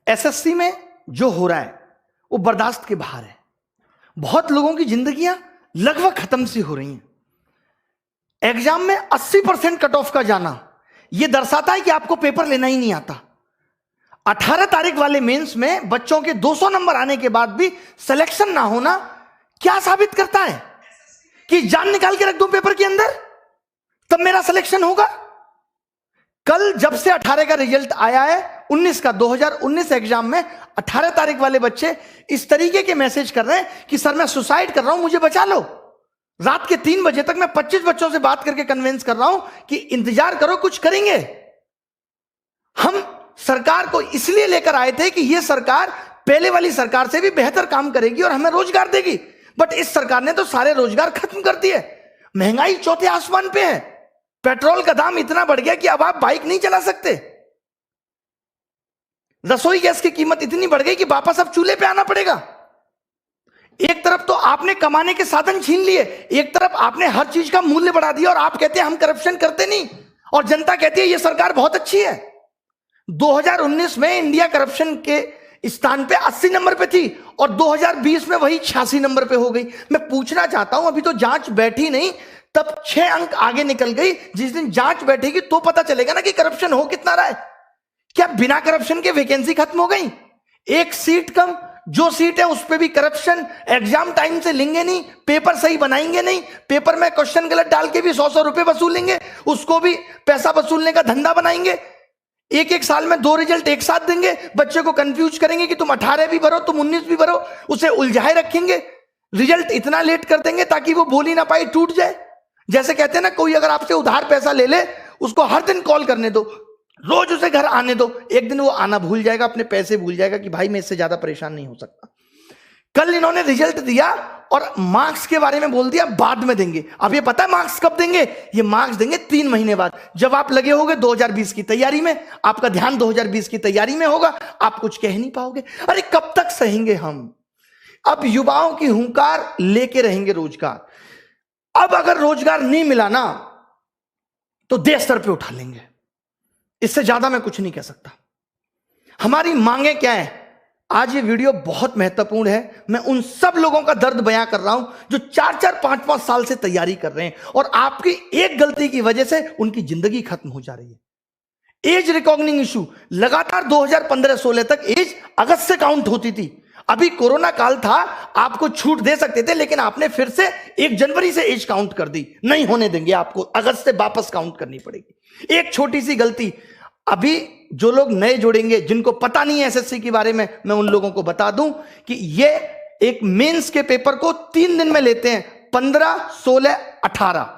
SSC में जो हो रहा है वो बर्दाश्त के बाहर है। बहुत लोगों की जिंदगियां लगभग खत्म सी हो रही हैं। एग्जाम में 80% कट ऑफ का जाना यह दर्शाता है कि आपको पेपर लेना ही नहीं आता। 18 तारीख वाले मेंस में बच्चों के 200 नंबर आने के बाद भी सिलेक्शन ना होना क्या साबित करता है? कि जान निकाल के रख दूं पेपर के अंदर तब मेरा सिलेक्शन होगा। कल जब से 18 का रिजल्ट आया है 19 का 2019 एग्जाम में 18 तारीख वाले बच्चे इस तरीके के मैसेज कर रहे हैं कि सर मैं सुसाइड कर रहा हूं, मुझे बचा लो। रात के 3 बजे तक मैं 25 बच्चों से बात करके कन्विंस कर रहा हूं कि इंतजार करो, कुछ करेंगे। हम सरकार को इसलिए लेकर आए थे कि यह सरकार पहले वाली सरकार से भी बेहतर काम करेगी और हमें रोजगार देगी, बट इस सरकार ने तो सारे रोजगार खत्म कर दिए। महंगाई चौथे आसमान पे है। पेट्रोल का दाम इतना बढ़ गया कि अब आप बाइक नहीं चला सकते। रसोई गैस की कीमत इतनी बढ़ गई कि वापस अब चूल्हे पे आना पड़ेगा। एक तरफ तो आपने कमाने के साधन छीन लिए, एक तरफ आपने हर चीज का मूल्य बढ़ा दिया और आप कहते हैं हम करप्शन करते नहीं, और जनता कहती है यह सरकार बहुत अच्छी है। 2019 में इंडिया करप्शन के स्थान पे 80 नंबर पे थी और 2020 में वही 86 नंबर पे हो गई। मैं पूछना चाहता हूं, अभी तो जांच बैठी नहीं, तब 6 अंक आगे निकल गई। जिस दिन जांच बैठेगी तो पता चलेगा ना कि करप्शन हो कितना रहा है। क्या बिना करप्शन के वैकेंसी खत्म हो गई? एक सीट कम, जो सीट है उस पर भी करप्शन। एग्जाम टाइम से लेंगे नहीं, पेपर सही बनाएंगे नहीं, पेपर में क्वेश्चन गलत डाल के भी 100 रुपए वसूलेंगे, उसको भी पैसा वसूलने का धंधा बनाएंगे। एक साल में 2 रिजल्ट एक साथ देंगे, बच्चे को कंफ्यूज करेंगे कि तुम 18 भी भरो, तुम 19 भी भरो, उसे उलझाए रखेंगे। रिजल्ट इतना लेट कर देंगे ताकि वो बोल ही ना पाए, टूट जाए। जैसे कहते हैं ना, कोई अगर आपसे उधार पैसा ले ले, उसको हर दिन कॉल करने दो, रोज उसे घर आने दो, एक दिन वो आना भूल जाएगा, अपने पैसे भूल जाएगा कि भाई मैं इससे ज्यादा परेशान नहीं हो सकता। कल इन्होंने रिजल्ट दिया और मार्क्स के बारे में बोल दिया बाद में देंगे। अब ये पता है मार्क्स कब देंगे? ये मार्क्स देंगे 3 महीने बाद, जब आप लगे होगे 2020 की तैयारी में, आपका ध्यान 2020 की तैयारी में होगा, आप कुछ कह नहीं पाओगे। अरे कब तक सहेंगे हम? अब युवाओं की हुंकार लेके रहेंगे रोजगार। अब अगर रोजगार नहीं मिला ना तो देश सर पे उठा लेंगे। इससे ज्यादा मैं कुछ नहीं कह सकता। हमारी मांगे क्या है? आज ये वीडियो बहुत महत्वपूर्ण है। मैं उन सब लोगों का दर्द बयां कर रहा हूं जो 4-4, 5-5 साल से तैयारी कर रहे हैं और आपकी एक गलती की वजह से उनकी जिंदगी खत्म हो जा रही है। एज रिकॉग्निंग इशू लगातार 2015-16 तक एज अगस्त से काउंट होती थी। अभी कोरोना काल था, आपको छूट दे सकते थे, लेकिन आपने फिर से 1 जनवरी से एज काउंट कर दी। नहीं होने देंगे, आपको अगस्त से वापस काउंट करनी पड़ेगी। एक छोटी सी गलती, अभी जो लोग नए जुड़ेंगे, जिनको पता नहीं है एसएससी के बारे में, मैं उन लोगों को बता दूं कि ये एक मेंस के पेपर को 3 दिन में लेते हैं। 15, 16, 18।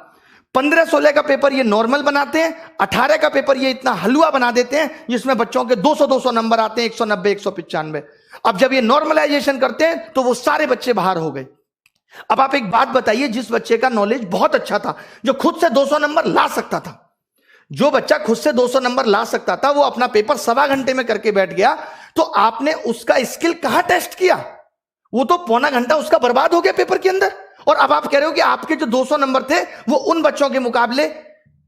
15-16 का पेपर ये नॉर्मल बनाते हैं, 18 का पेपर ये इतना हलवा बना देते हैं जिसमें बच्चों के 200-200 नंबर आते हैं, 190, 195। अब जब ये नॉर्मलाइजेशन करते हैं तो वो सारे बच्चे बाहर हो गए। अब आप एक बात बताइए, जिस बच्चे का नॉलेज बहुत अच्छा था, जो खुद से 200 नंबर ला सकता था, जो बच्चा खुद से 200 नंबर ला सकता था, वो अपना पेपर 1.25 घंटे में करके बैठ गया, तो आपने उसका स्किल कहां टेस्ट किया? वो तो पौना घंटा उसका बर्बाद हो गया पेपर के अंदर। और अब आप कह रहे हो कि आपके जो 200 नंबर थे वो उन बच्चों के मुकाबले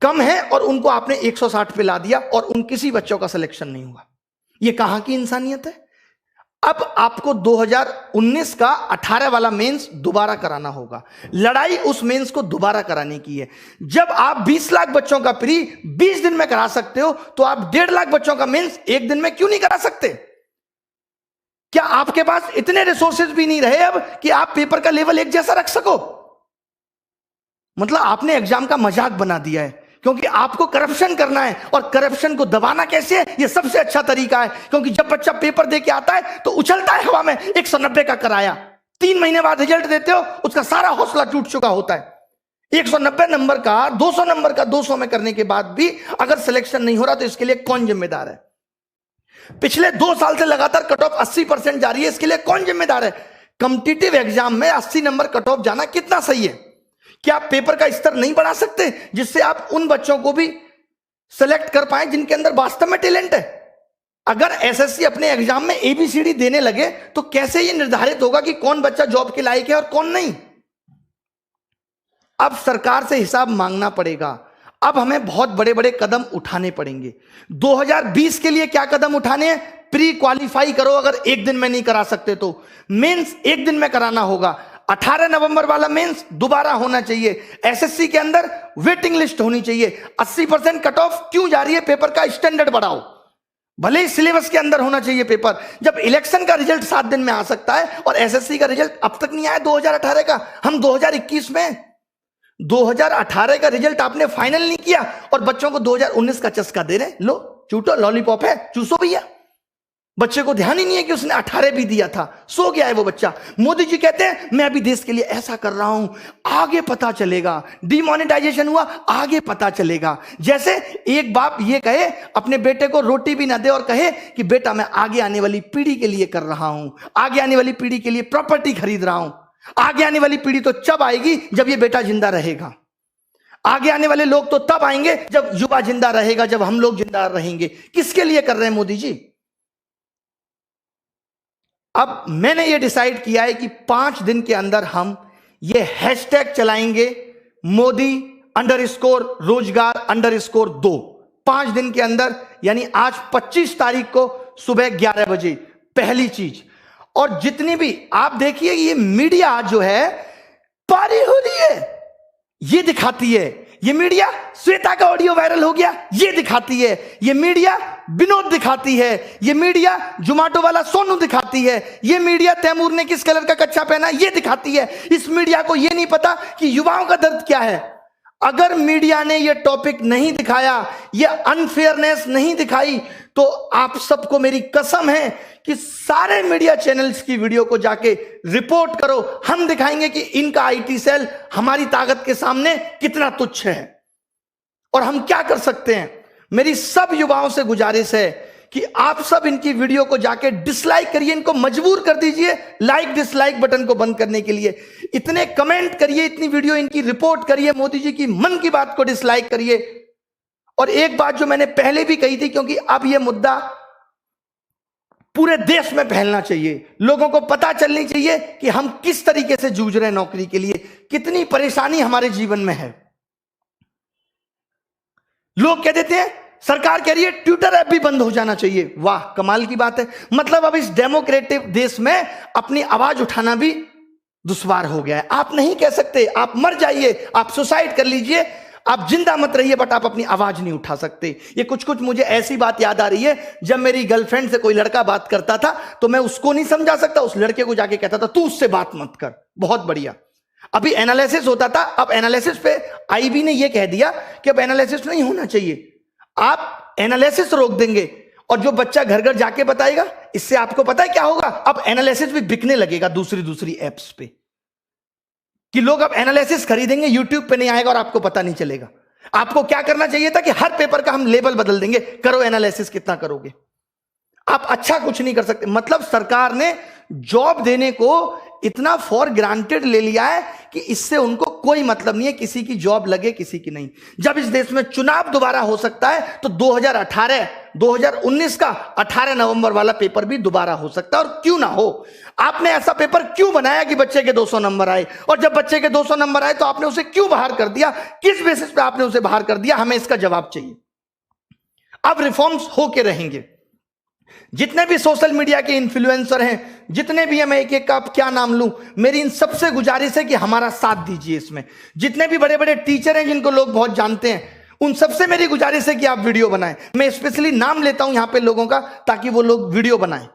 कम है और उनको आपने 160 पे ला दिया और उन किसी बच्चों का सिलेक्शन नहीं हुआ। ये कहां की इंसानियत है? अब आपको 2019 का 18 वाला मेंस दोबारा कराना होगा। लड़ाई उस मेंस को दोबारा कराने की है। जब आप 20 लाख बच्चों का प्री 20 दिन में करा सकते हो, तो आप 1.5 लाख बच्चों का मेंस 1 दिन में क्यों नहीं करा सकते? क्या आपके पास इतने रिसोर्सेज भी नहीं रहे अब कि आप पेपर का लेवल एक जैसा रख सको? मतलब आपने एग्जाम का मजाक बना दिया है, क्योंकि आपको करप्शन करना है। और करप्शन को दबाना कैसे है? ये सबसे अच्छा तरीका है, क्योंकि जब बच्चा पेपर दे के आता है तो उछलता है हवा में 190 का कराया, 3 महीने बाद रिजल्ट देते हो, उसका सारा हौसला टूट चुका होता है। 190 नंबर का 200 नंबर का 200 में करने के बाद भी अगर सिलेक्शन नहीं हो रहा तो इसके लिए कौन जिम्मेदार है? पिछले 2 साल से लगातार कट ऑफ 80% जा रही है, इसके लिए कौन जिम्मेदार है? कॉम्पिटिटिव एग्जाम में 80 नंबर कट ऑफ जाना कितना सही है? क्या आप पेपर का स्तर नहीं बढ़ा सकते जिससे आप उन बच्चों को भी सेलेक्ट कर पाए जिनके अंदर वास्तव में टैलेंट है? अगर एसएससी अपने एग्जाम में एबीसीडी देने लगे तो कैसे यह निर्धारित होगा कि कौन बच्चा जॉब के लायक है और कौन नहीं? अब सरकार से हिसाब मांगना पड़ेगा। अब हमें बहुत बड़े बड़े कदम उठाने पड़ेंगे। 2020 के लिए क्या कदम उठाने हैं? प्री क्वालिफाई करो अगर एक दिन में नहीं करा सकते तो। मेंस एक दिन में कराना होगा। 18 नवंबर वाला मेंस दोबारा होना चाहिए। एसएससी के अंदर वेटिंग लिस्ट होनी चाहिए। 80% कट ऑफ क्यों जा रही है? पेपर का स्टैंडर्ड बढ़ाओ। भले ही सिलेबस के अंदर होना चाहिए पेपर। जब इलेक्शन का रिजल्ट 7 दिन में आ सकता है और एसएससी का रिजल्ट अब तक नहीं आया 2018 का, हम 2021 में 2018 का रिजल्ट आपने फाइनल नहीं किया और बच्चों को 2019 का चस्का दे रहे। लो चूटो, लॉलीपॉप है, चूसो भैया। बच्चे को ध्यान ही नहीं है कि उसने 18 भी दिया था, सो गया है वो बच्चा। मोदी जी कहते हैं मैं अभी देश के लिए ऐसा कर रहा हूं, आगे पता चलेगा। डिमोनेटाइजेशन हुआ, आगे पता चलेगा। जैसे एक बाप ये कहे अपने बेटे को रोटी भी ना दे और कहे कि बेटा मैं आगे आने वाली पीढ़ी के लिए कर रहा हूं, आगे आने वाली पीढ़ी के लिए प्रॉपर्टी खरीद रहा हूं। आगे आने वाली पीढ़ी तो जब आएगी जब ये बेटा जिंदा रहेगा। आगे आने वाले लोग तो तब आएंगे जब युवा जिंदा रहेगा, जब हम लोग जिंदा रहेंगे। किसके लिए कर रहे हैं मोदी जी? अब मैंने ये डिसाइड किया है कि 5 दिन के अंदर हम ये हैशटैग चलाएंगे, मोदी _रोजगार_2। 5 दिन के अंदर, यानी आज 25 तारीख को सुबह 11 बजे पहली चीज। और जितनी भी आप देखिए ये मीडिया जो है पारी हो रही है, ये दिखाती है। ये मीडिया श्वेता का ऑडियो वायरल हो गया, ये दिखाती है। ये मीडिया विनोद दिखाती है। ये मीडिया जोमेटो वाला सोनू दिखाती है। ये मीडिया तैमूर ने किस कलर का कच्चा पहना, ये दिखाती है। इस मीडिया को ये नहीं पता कि युवाओं का दर्द क्या है। अगर मीडिया ने ये टॉपिक नहीं दिखाया, ये अनफेयरनेस नहीं दिखाई, तो आप सबको मेरी कसम है कि सारे मीडिया चैनल्स की वीडियो को जाके रिपोर्ट करो। हम दिखाएंगे कि इनका आईटी सेल हमारी ताकत के सामने कितना तुच्छ है और हम क्या कर सकते हैं। मेरी सब युवाओं से गुजारिश है कि आप सब इनकी वीडियो को जाके डिसलाइक करिए, इनको मजबूर कर दीजिए लाइक डिसलाइक बटन को बंद करने के लिए। इतने कमेंट करिए, इतनी वीडियो इनकी रिपोर्ट करिए, मोदी जी की मन की बात को डिसलाइक करिए। और एक बात जो मैंने पहले भी कही थी, क्योंकि अब यह मुद्दा पूरे देश में फैलना चाहिए, लोगों को पता चलनी चाहिए कि हम किस तरीके से जूझ रहे हैं नौकरी के लिए, कितनी परेशानी हमारे जीवन में है। लोग कह देते हैं सरकार कह रही है ट्विटर ऐप भी बंद हो जाना चाहिए। वाह, कमाल की बात है। मतलब अब इस डेमोक्रेटिक देश में अपनी आवाज उठाना भी दुश्वार हो गया है। आप नहीं कह सकते, आप मर जाइए, आप सुसाइड कर लीजिए, आप जिंदा मत रहिए, बट आप अपनी आवाज नहीं उठा सकते। ये कुछ मुझे ऐसी बात याद आ रही है, जब मेरी गर्लफ्रेंड से कोई लड़का बात करता था तो मैं उसको नहीं समझा सकता, उस लड़के को जाके कहता था तू उससे बात मत कर। बहुत बढ़िया। अभी एनालिसिस होता था, अब एनालिसिस पे आईबी ने यह कह दिया कि अब एनालिसिस नहीं होना चाहिए, आप एनालिसिस रोक देंगे और जो बच्चा घर घर जाके बताएगा, इससे आपको पता है क्या होगा, अब एनालिसिस भी बिकने लगेगा दूसरी एप्स पे, कि लोग अब एनालिसिस खरीदेंगे, यूट्यूब पे नहीं आएगा और आपको पता नहीं चलेगा। आपको क्या करना चाहिए था कि हर पेपर का हम लेबल बदल देंगे, करो एनालिसिस, कितना करोगे। आप अच्छा कुछ नहीं कर सकते। मतलब सरकार ने जॉब देने को इतना फॉर ग्रांटेड ले लिया है कि इससे उनको कोई मतलब नहीं है किसी की जॉब लगे किसी की नहीं। जब इस देश में चुनाव दोबारा हो सकता है तो 2019 का 18 नवंबर वाला पेपर भी दोबारा हो सकता है, और क्यों ना हो। आपने ऐसा पेपर क्यों बनाया कि बच्चे के 200 नंबर आए, और जब बच्चे के 200 नंबर आए तो आपने उसे क्यों बाहर कर दिया, किस बेसिस पे आपने उसे बाहर कर दिया, हमें इसका जवाब चाहिए। अब रिफॉर्म्स होके रहेंगे। जितने भी सोशल मीडिया के इन्फ्लुएंसर हैं, जितने भी हैं, मैं एक एक का क्या नाम लूं, मेरी इन सबसे गुजारिश है कि हमारा साथ दीजिए इसमें। जितने भी बड़े बड़े टीचर हैं जिनको लोग बहुत जानते हैं, उन सबसे मेरी गुजारिश है कि आप वीडियो बनाएं। मैं स्पेशली नाम लेता हूं यहां पे लोगों का, ताकि वो लोग वीडियो बनाएं।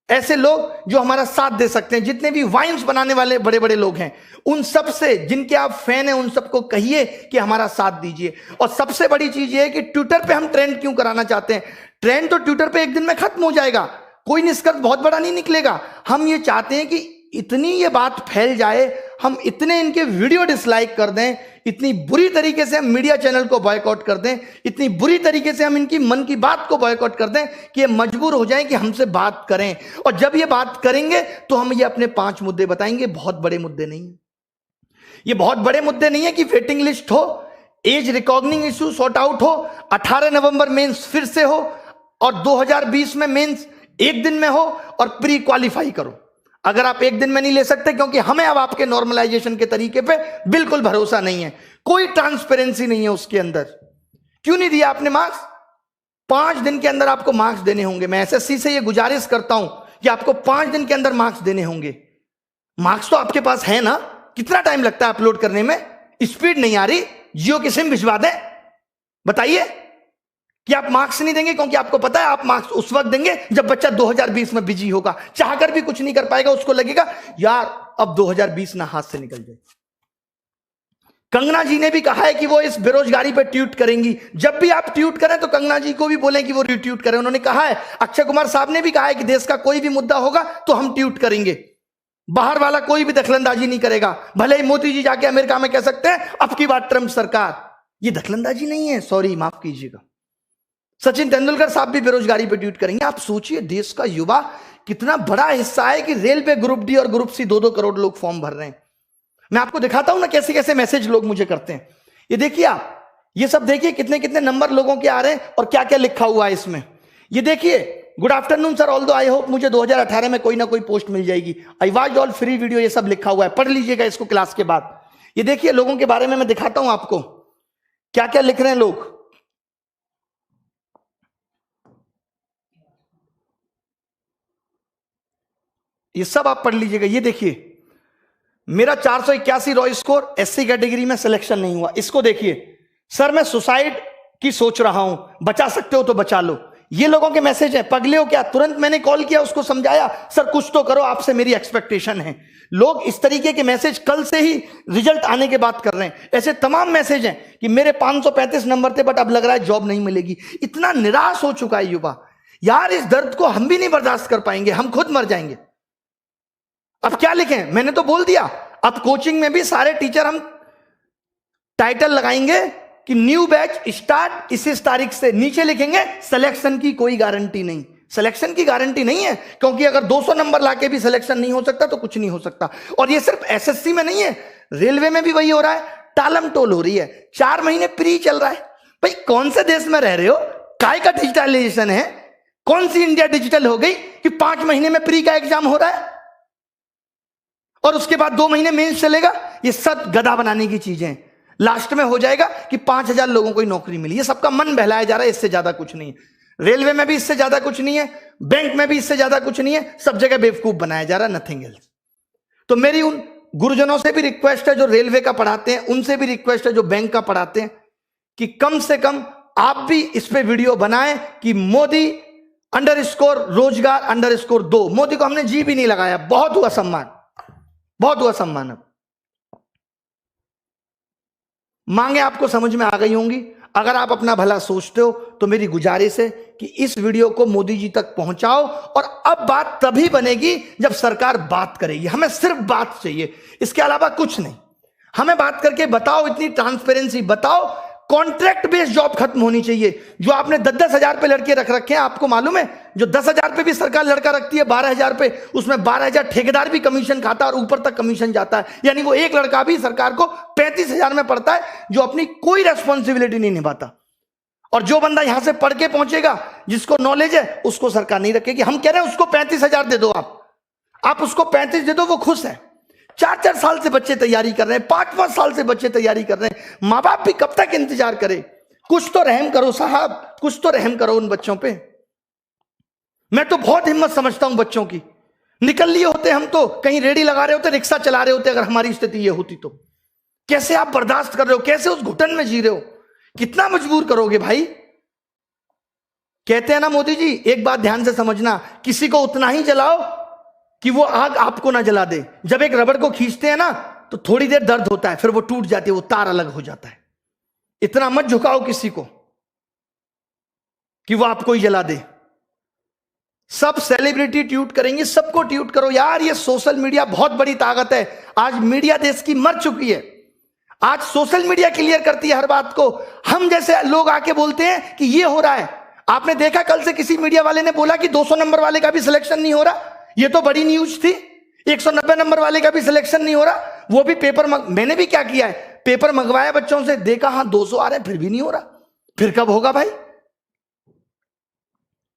ऐसे लोग जो हमारा साथ दे सकते हैं, जितने भी वाइन्स बनाने वाले बड़े बड़े लोग हैं, उन सब से जिनके आप फैन हैं, उन सबको कहिए कि हमारा साथ दीजिए। और सबसे बड़ी चीज ये है कि ट्विटर पे हम ट्रेंड क्यों कराना चाहते हैं। ट्रेंड तो ट्विटर पे एक दिन में खत्म हो जाएगा, कोई निष्कर्ष बहुत बड़ा नहीं निकलेगा। हम ये चाहते हैं कि इतनी ये बात फैल जाए, हम इतने इनके वीडियो डिसलाइक कर दें, इतनी बुरी तरीके से हम मीडिया चैनल को बॉयकॉट कर दें, इतनी बुरी तरीके से हम इनकी मन की बात को बॉयकॉट कर दें कि ये मजबूर हो जाएं कि हमसे बात करें। और जब ये बात करेंगे तो हम ये अपने 5 मुद्दे बताएंगे। बहुत बड़े मुद्दे नहीं है ये, बहुत बड़े मुद्दे नहीं है कि वेटिंग लिस्ट हो, as recognising issue sort out हो, 18 नवंबर मेंस फिर से हो, और 2020 में मेंस एक दिन में हो, और प्री क्वालिफाई करो। अगर आप एक दिन में नहीं ले सकते, क्योंकि हमें अब आपके नॉर्मलाइजेशन के तरीके पे बिल्कुल भरोसा नहीं है, कोई ट्रांसपेरेंसी नहीं है उसके अंदर। क्यों नहीं दिया आपने मार्क्स? 5 दिन के अंदर आपको मार्क्स देने होंगे। मैं एसएससी से ये गुजारिश करता हूं कि आपको 5 दिन के अंदर मार्क्स देने होंगे। मार्क्स तो आपके पास है ना, कितना टाइम लगता है अपलोड करने में? स्पीड नहीं आ रही, जियो की सिम भिजवा दें? बताइए कि आप मार्क्स नहीं देंगे, क्योंकि आपको पता है आप मार्क्स उस वक्त देंगे जब बच्चा 2020 में बिजी होगा, चाहकर भी कुछ नहीं कर पाएगा, उसको लगेगा यार अब 2020 ना हाथ से निकल जाए। कंगना जी ने भी कहा है कि वो इस बेरोजगारी पर ट्वीट करेंगी। जब भी आप ट्वीट करें तो कंगना जी को भी बोलें कि वो रिट्वीट करें। उन्होंने कहा है, अक्षय कुमार साहब ने भी कहा है कि देश का कोई भी मुद्दा होगा तो हम ट्वीट करेंगे, बाहर वाला कोई भी दखलंदाजी नहीं करेगा। भले ही मोदी जी जाके अमेरिका में कह सकते हैं अब की बात ट्रंप सरकार, ये दखलंदाजी नहीं है, सॉरी माफ कीजिएगा। सचिन तेंदुलकर साहब भी बेरोजगारी पर ट्वीट करेंगे। आप सोचिए देश का युवा कितना बड़ा हिस्सा है कि रेलवे ग्रुप डी और ग्रुप सी 2-2 करोड़ लोग फॉर्म भर रहे हैं। मैं आपको दिखाता हूं ना कैसे कैसे मैसेज लोग मुझे करते हैं। ये देखिए आप, ये सब देखिए कितने कितने नंबर लोगों के आ रहे हैं और क्या क्या लिखा हुआ है इसमें। ये देखिए, good afternoon sir, although I hope मुझे 2018 में कोई ना कोई पोस्ट मिल जाएगी। I watch all free video, ये सब लिखा हुआ है, पढ़ लीजिएगा इसको क्लास के बाद। ये देखिए लोगों के बारे में मैं दिखाता हूं आपको क्या क्या लिख रहे हैं लोग। ये सब आप पढ़ लीजिएगा। ये देखिए, मेरा 481 रॉ स्कोर, एससी कैटेगरी में सिलेक्शन नहीं हुआ। इसको देखिए, सर मैं सुसाइड की सोच रहा हूं, बचा सकते हो तो बचा लो। ये लोगों के मैसेज हैं। पगले हो क्या? तुरंत मैंने कॉल किया, उसको समझाया, सर कुछ तो करो, आपसे मेरी एक्सपेक्टेशन है। लोग इस तरीके के मैसेज कल से ही रिजल्ट आने के बाद कर रहे हैं। ऐसे तमाम मैसेज हैं कि मेरे 535 नंबर थे बट अब लग रहा है जॉब नहीं मिलेगी। इतना निराश हो चुका है युवा, यार इस दर्द को हम भी नहीं बर्दाश्त कर पाएंगे, हम खुद मर जाएंगे। अब क्या लिखें? मैंने तो बोल दिया, अब कोचिंग में भी सारे टीचर हम टाइटल लगाएंगे कि न्यू बैच स्टार्ट इस तारीख से। नीचे लिखेंगे सिलेक्शन की कोई गारंटी नहीं। सिलेक्शन की गारंटी नहीं है, क्योंकि अगर 200 नंबर लाके भी सिलेक्शन नहीं हो सकता तो कुछ नहीं हो सकता। और ये सिर्फ एसएससी में नहीं है, रेलवे में भी वही हो रहा है, टालम टोल हो रही है। 4 महीने प्री चल रहा है। भाई कौन से देश में रह रहे हो? काय का डिजिटलाइजेशन है? कौन सी इंडिया डिजिटल हो गई कि 5 महीने में प्री का एग्जाम हो रहा है और उसके बाद 2 महीने मेंस चलेगा? ये सब गधा बनाने की चीजें हैं। लास्ट में हो जाएगा कि 5000 लोगों को ही नौकरी मिली। ये सबका मन बहलाया जा रहा है, इससे ज्यादा कुछ नहीं है। रेलवे में भी इससे ज्यादा कुछ नहीं है, बैंक में भी इससे ज्यादा कुछ नहीं है, सब जगह बेवकूफ बनाया जा रहा है, नथिंग एल्स। तो मेरी उन गुरुजनों से भी रिक्वेस्ट है जो रेलवे का पढ़ाते हैं, उनसे भी रिक्वेस्ट है जो बैंक का पढ़ाते हैं, कि कम से कम आप भी इस पे वीडियो बनाएं कि मोदी _ रोजगार _ 2। मोदी को हमने जी भी नहीं लगाया, बहुत हुआ सम्मान, बहुत हुआ सम्मान। अब मांगे आपको समझ में आ गई होंगी। अगर आप अपना भला सोचते हो तो मेरी गुजारिश है कि इस वीडियो को मोदी जी तक पहुंचाओ। और अब बात तभी बनेगी जब सरकार बात करेगी। हमें सिर्फ बात चाहिए, इसके अलावा कुछ नहीं। हमें बात करके बताओ, इतनी ट्रांसपेरेंसी बताओ। कॉन्ट्रैक्ट बेस्ड जॉब खत्म होनी चाहिए। जो आपने 10-10 हजार पे लड़के रख रखे हैं, आपको मालूम है जो 10 हजार पे भी सरकार लड़का रखती है 12 हजार पे, उसमें 12 हजार ठेकेदार भी कमीशन खाता है और ऊपर तक कमीशन जाता है। यानी वो एक लड़का भी सरकार को 35 हजार में पड़ता है, जो अपनी कोई रेस्पॉन्सिबिलिटी नहीं निभाता। और जो बंदा यहां से पढ़ के पहुंचेगा, जिसको नॉलेज है, उसको सरकार नहीं रखेगी। हम कह रहे हैं उसको 35 हजार दे दो, आप उसको 35 दे दो, वो खुश है। 4-4 साल से बच्चे तैयारी कर रहे हैं, 5-5 साल से बच्चे तैयारी कर रहे हैं। माँ बाप भी कब तक इंतजार करे? कुछ तो रहम करो साहब, कुछ तो रहम करो उन बच्चों पे। मैं तो बहुत हिम्मत समझता हूं बच्चों की। निकल लिए होते हम तो, कहीं रेडी लगा रहे होते, रिक्शा चला रहे होते, अगर हमारी स्थिति ये होती तो। कैसे आप बर्दाश्त कर रहे हो? कैसे उस घुटन में जी रहे हो? कितना मजबूर करोगे भाई? कहते हैं ना मोदी जी, एक बात ध्यान से समझना, किसी को उतना ही जलाओ कि वो आग आपको ना जला दे। जब एक रबड़ को खींचते हैं ना तो थोड़ी देर दर्द होता है, फिर वो टूट जाती है, वो तार अलग हो जाता है। इतना मत झुकाओ किसी को कि वो आपको ही जला दे। सब सेलिब्रिटी ट्वीट करेंगे, सबको ट्वीट करो यार। ये सोशल मीडिया बहुत बड़ी ताकत है। आज मीडिया देश की मर चुकी है। आज सोशल मीडिया क्लियर करती है हर बात को। हम जैसे लोग आके बोलते हैं कि ये हो रहा है। आपने देखा कल से किसी मीडिया वाले ने बोला कि 200 नंबर वाले का भी सिलेक्शन नहीं हो रहा। ये तो बड़ी न्यूज थी। 190 नंबर वाले का भी सिलेक्शन नहीं हो रहा, वो भी पेपर मैंने भी क्या किया है, पेपर मंगवाया बच्चों से, देखा हाँ 200 आ रहे हैं, फिर भी नहीं हो रहा। फिर कब होगा भाई?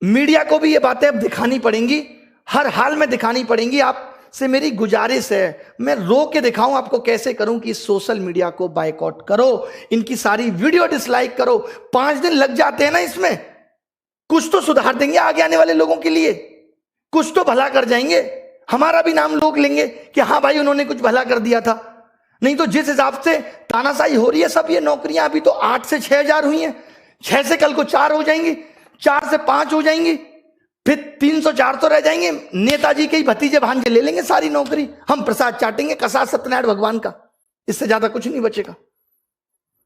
मीडिया को भी ये बातें अब दिखानी पड़ेंगी, हर हाल में दिखानी पड़ेंगी। आपसे मेरी गुजारिश है, मैं रो के दिखाऊं आपको कैसे करूं कि सोशल मीडिया को बायकॉट करो, इनकी सारी वीडियो डिसलाइक करो। 5 दिन लग जाते हैं ना इसमें, कुछ तो सुधार देंगे आगे आने वाले लोगों के लिए, कुछ तो भला कर जाएंगे, हमारा भी नाम लोग लेंगे कि हाँ भाई उन्होंने कुछ भला कर दिया था। नहीं तो जिस हिसाब से तानाशाही हो रही है, सब ये नौकरियां अभी तो 8 से 6,000 हुई हैं, 6 से कल को 4 हो जाएंगी, 4 से 5 हो जाएंगी, फिर 300-400 रह जाएंगे। नेताजी के ही भतीजे भांजे ले लेंगे सारी नौकरी, हम प्रसाद चाटेंगे कसा सत्यनारायण भगवान का, इससे ज्यादा कुछ नहीं बचेगा।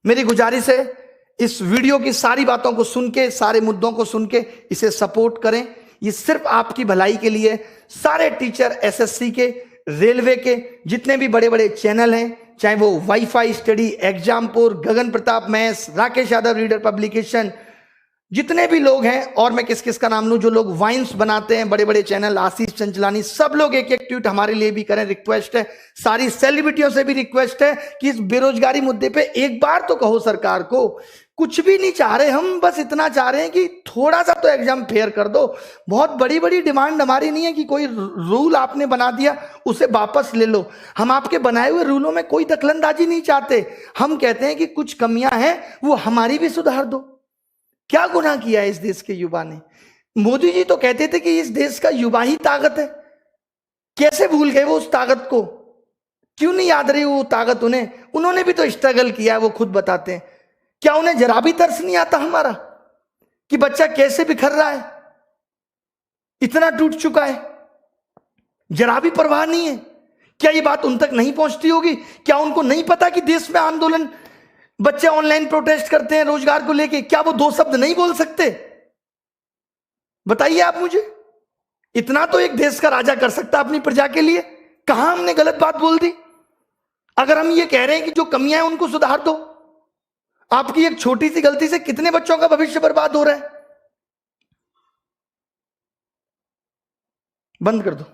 मेरी गुजारिश है इस वीडियो की सारी बातों को सुन के, सारे मुद्दों को सुन के इसे सपोर्ट करें, ये सिर्फ आपकी भलाई के लिए। सारे टीचर एसएससी के, रेलवे के, जितने भी बड़े बड़े चैनल हैं, चाहे वो WiFi study, Exampur, Gagan Pratap maths, Rakesh Yadav reader publication, जितने भी लोग हैं, और मैं किस किस का नाम लूं, जो लोग वाइन्स बनाते हैं, बड़े बड़े चैनल, आशीष चंचलानी, सब लोग एक एक ट्वीट हमारे लिए भी करें, रिक्वेस्ट है। सारी सेलिब्रिटियों से भी रिक्वेस्ट है कि इस बेरोजगारी मुद्दे पे एक बार तो कहो सरकार को। कुछ भी नहीं चाह रहे हम, बस इतना चाह रहे हैं कि थोड़ा सा तो एग्जाम फेयर कर दो। बहुत बड़ी बड़ी डिमांड हमारी नहीं है कि कोई रूल आपने बना दिया उसे वापस ले लो, हम आपके बनाए हुए रूलों में कोई दखलंदाजी नहीं चाहते। हम कहते हैं कि कुछ कमियां हैं वो हमारी भी सुधार दो। क्या गुनाह किया है इस देश के युवा ने? मोदी जी तो कहते थे कि इस देश का युवा ही ताकत है, कैसे भूल गए वो उस ताकत को? क्यों नहीं याद रही वो ताकत उन्हें? उन्होंने भी तो स्ट्रगल किया है, वो खुद बताते हैं। क्या उन्हें जरा भी तरस नहीं आता हमारा कि बच्चा कैसे बिखर रहा है, इतना टूट चुका है? जरा भी परवाह नहीं है? क्या ये बात उन तक नहीं पहुंचती होगी? क्या उनको नहीं पता कि देश में आंदोलन, बच्चे ऑनलाइन प्रोटेस्ट करते हैं रोजगार को लेके, क्या वो 2 शब्द नहीं बोल सकते? बताइए आप मुझे। इतना तो एक देश का राजा कर सकता अपनी प्रजा के लिए। कहां हमने गलत बात बोल दी? अगर हम ये कह रहे हैं कि जो कमियां हैं उनको सुधार दो, आपकी एक छोटी सी गलती से कितने बच्चों का भविष्य बर्बाद हो रहा है? बंद कर दो।